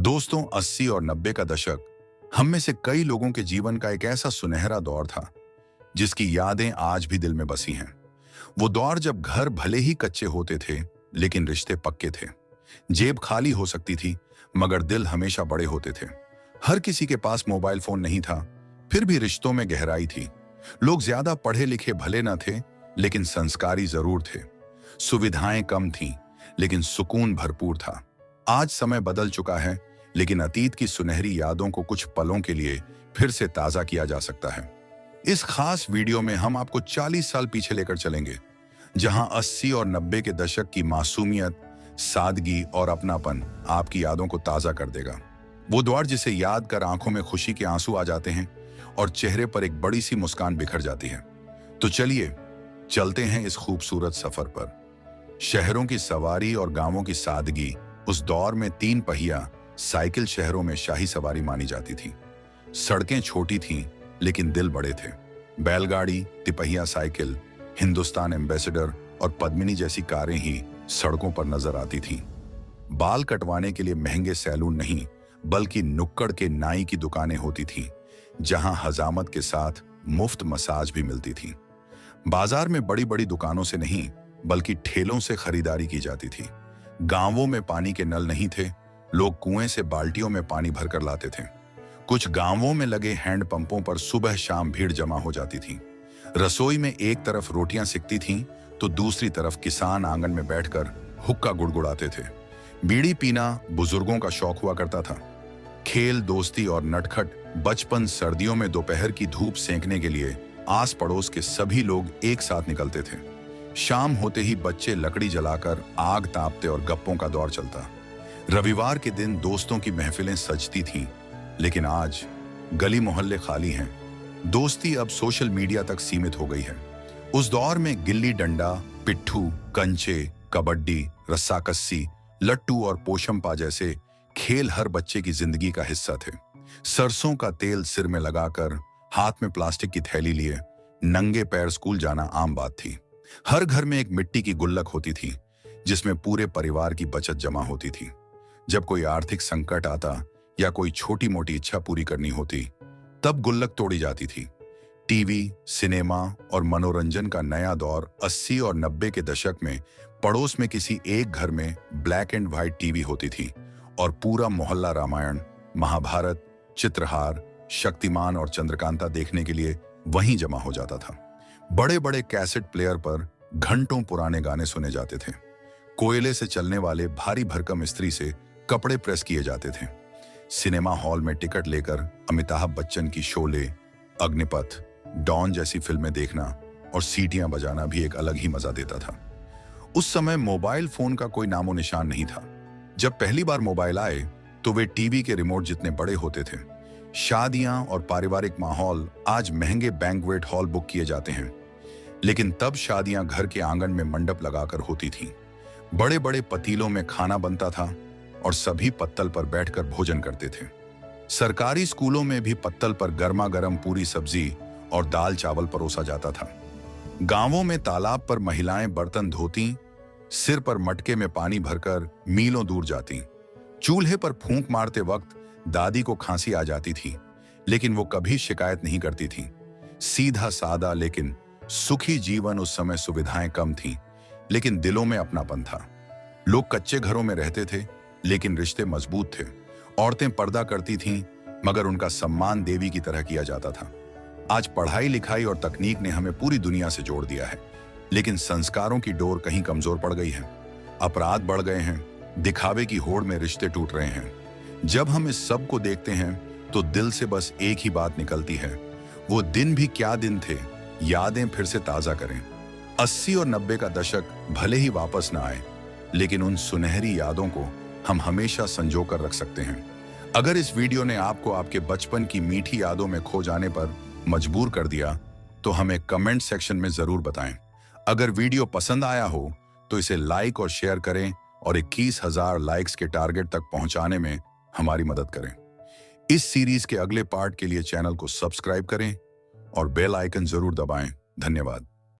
दोस्तों, 80 और 90 का दशक हम में से कई लोगों के जीवन का एक ऐसा सुनहरा दौर था जिसकी यादें आज भी दिल में बसी हैं। वो दौर जब घर भले ही कच्चे होते थे लेकिन रिश्ते पक्के थे। जेब खाली हो सकती थी मगर दिल हमेशा बड़े होते थे। हर किसी के पास मोबाइल फोन नहीं था, फिर भी रिश्तों में गहराई थी। लोग ज्यादा पढ़े लिखे भले न थे लेकिन संस्कारी जरूर थे। सुविधाएं कम थीं लेकिन सुकून भरपूर था। आज समय बदल चुका है लेकिन अतीत की सुनहरी यादों को कुछ पलों के लिए फिर से ताजा किया जा सकता है। इस खास वीडियो में हम आपको 40 साल पीछे लेकर चलेंगे, जहां 80 और 90 के दशक की मासूमियत, सादगी और अपनापन आपकी यादों को ताजा कर देगा। वो दौर जिसे याद कर आंखों में खुशी के आंसू आ जाते हैं और चेहरे पर एक बड़ी सी मुस्कान बिखर जाती है। तो चलिए चलते हैं इस खूबसूरत सफर पर। शहरों की सवारी और गांवों की सादगी। उस दौर में 3 पहिया साइकिल शहरों में शाही सवारी मानी जाती थी। सड़कें छोटी थीं लेकिन दिल बड़े थे। बैलगाड़ी, तिपहिया साइकिल, हिंदुस्तान एम्बेसडर और पद्मिनी जैसी कारें ही सड़कों पर नजर आती थीं। बाल कटवाने के लिए महंगे सैलून नहीं बल्कि नुक्कड़ के नाई की दुकानें होती थीं, जहां हजामत के साथ मुफ्त मसाज भी मिलती थी। बाजार में बड़ी बड़ी दुकानों से नहीं बल्कि ठेलों से खरीदारी की जाती थी। गांवों में पानी के नल नहीं थे, लोग कुएं से बाल्टियों में पानी भरकर लाते थे। कुछ गांवों में लगे हैंड पंपों पर सुबह शाम भीड़ जमा हो जाती थी। रसोई में एक तरफ रोटियां सिकती थीं तो दूसरी तरफ किसान आंगन में बैठकर हुक्का गुड़गुड़ाते थे। बीड़ी पीना बुजुर्गों का शौक हुआ करता था। खेल, दोस्ती और नटखट बचपन सर्दियों में दोपहर की धूप सेंकने के लिए आस पड़ोस के सभी लोग एक साथ निकलते थे। शाम होते ही बच्चे लकड़ी जलाकर आग तापते और गप्पों का दौर चलता। रविवार के दिन दोस्तों की महफिलें सजती थीं, लेकिन आज गली मोहल्ले खाली हैं। दोस्ती अब सोशल मीडिया तक सीमित हो गई है। उस दौर में गिल्ली डंडा, पिट्ठू, कंचे, कबड्डी, रस्साकस्सी, लट्टू और पोशंपा जैसे खेल हर बच्चे की जिंदगी का हिस्सा थे। सरसों का तेल सिर में लगाकर हाथ में प्लास्टिक की थैली लिए नंगे पैर स्कूल जाना आम बात थी। हर घर में एक मिट्टी की गुल्लक होती थी जिसमें पूरे परिवार की बचत जमा होती थी। जब कोई आर्थिक संकट आता या कोई छोटी मोटी इच्छा पूरी करनी होती तब गुल्लक तोड़ी जाती थी। टीवी, सिनेमा और मनोरंजन का नया दौर 80 और 90 के दशक में पड़ोस में किसी एक घर में ब्लैक एंड व्हाइट टीवी होती थी और पूरा मोहल्ला रामायण, महाभारत, चित्रहार, शक्तिमान और चंद्रकांता देखने के लिए वहीं जमा हो जाता था। बड़े बड़े कैसेट प्लेयर पर घंटों पुराने गाने सुने जाते थे। कोयले से चलने वाले भारी भरकम इस्त्री से कपड़े प्रेस किए जाते थे। सिनेमा हॉल में टिकट लेकर अमिताभ बच्चन की शोले, अग्निपथ, डॉन जैसी फिल्में देखना और सीटियां बजाना भी एक अलग ही मजा देता था। उस समय मोबाइल फोन का कोई नामो निशान नहीं था। जब पहली बार मोबाइल आए तो वे टीवी के रिमोट जितने बड़े होते थे। शादियां और पारिवारिक माहौल आज महंगे बैंक्वेट हॉल बुक किए जाते हैं, लेकिन तब शादियां घर के आंगन में मंडप लगाकर होती थीं। बड़े बड़े पतीलों में खाना बनता था और सभी पत्तल पर बैठकर भोजन करते थे। सरकारी स्कूलों में भी पत्तल पर गर्मा गर्म पूरी सब्जी और दाल चावल परोसा जाता था। गांवों में तालाब पर महिलाएं बर्तन धोती, सिर पर मटके में पानी भरकर मीलों दूर जाती। चूल्हे पर फूंक मारते वक्त दादी को खांसी आ जाती थी, लेकिन वो कभी शिकायत नहीं करती थी। सीधा सादा लेकिन सुखी जीवन। उस समय सुविधाएं कम थीं, लेकिन दिलों में अपनापन था। लोग कच्चे घरों में रहते थे लेकिन रिश्ते मजबूत थे। औरतें पर्दा करती थीं मगर उनका सम्मान देवी की तरह किया जाता था। आज पढ़ाई लिखाई और तकनीक ने हमें पूरी दुनिया से जोड़ दिया है, लेकिन संस्कारों की डोर कहीं कमजोर पड़ गई है। अपराध बढ़ गए हैं, दिखावे की होड़ में रिश्ते टूट रहे हैं। जब हम इस सब को देखते हैं तो दिल से बस एक ही बात निकलती है, वो दिन भी क्या दिन थे, यादें फिर से ताजा करें। 80 और 90 का दशक भले ही वापस ना आए, लेकिन उन सुनहरी यादों को हम हमेशा संजो कर रख सकते हैं। अगर इस वीडियो ने आपको आपके बचपन की मीठी यादों में खो जाने पर मजबूर कर दिया तो हमें कमेंट सेक्शन में जरूर बताएं। अगर वीडियो पसंद आया हो तो इसे लाइक और शेयर करें और 21,000 लाइक्स के टारगेट तक पहुंचाने में हमारी मदद करें। इस सीरीज के अगले पार्ट के लिए चैनल को सब्सक्राइब करें और बेल आइकन जरूर दबाएं। धन्यवाद।